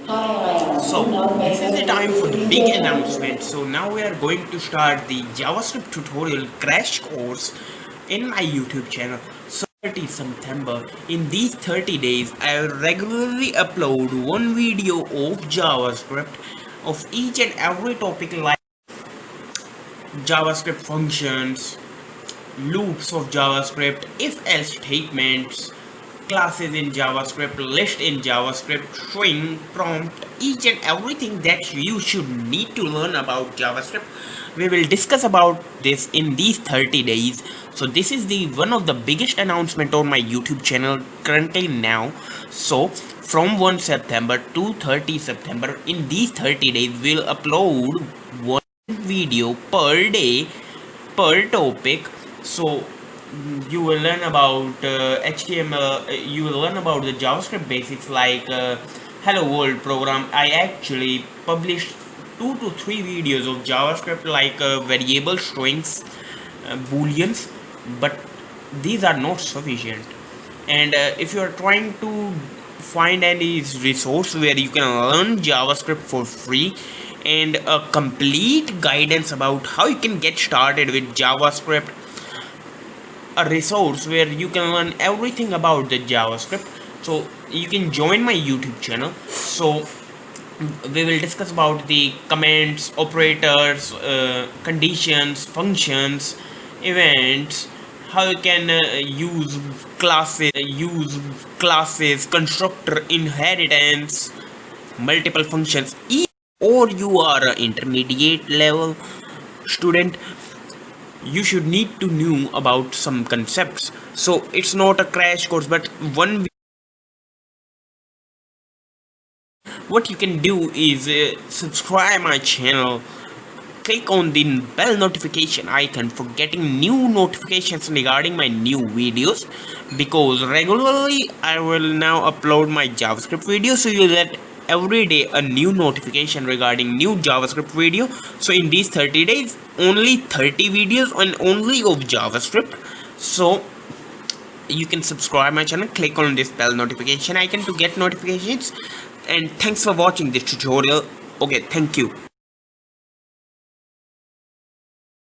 So this is the time for the big announcement. So now we are going to start the JavaScript tutorial crash course in my YouTube channel. So 30 September. In these 30 days, I will regularly upload one video of JavaScript of each and every topic like JavaScript functions, loops of JavaScript, if-else statements, classes in JavaScript, list in JavaScript, string, prompt, each and everything that you should need to learn about JavaScript. We will discuss about this in these 30 days. So this is the one of the biggest announcement on my YouTube channel currently now. So from 1 September to 30 September, in these 30 days, we'll upload one video per day per topic. So you will learn about HTML, you will learn about the JavaScript basics like Hello World program. I actually published 2 to 3 videos of JavaScript like variable strings, booleans, but these are not sufficient. And if you are trying to find any resource where you can learn JavaScript for free and a complete guidance about how you can get started with JavaScript, a resource where you can learn everything about the JavaScript, so you can join my YouTube channel. So we will discuss about the commands, operators, conditions, functions, events, how you can use classes, constructor, inheritance, multiple functions. Or you are an intermediate level student, you should need to know about some concepts. So it's not a crash course, but what you can do is subscribe my channel, click on the bell notification icon for getting new notifications regarding my new videos, because regularly I will now upload my JavaScript videos, so you'll get every day a new notification regarding new JavaScript video. So in these 30 days, only 30 videos and only of JavaScript. So you can subscribe my channel, click on this bell notification icon to get notifications. And thanks for watching this tutorial. Okay, thank you.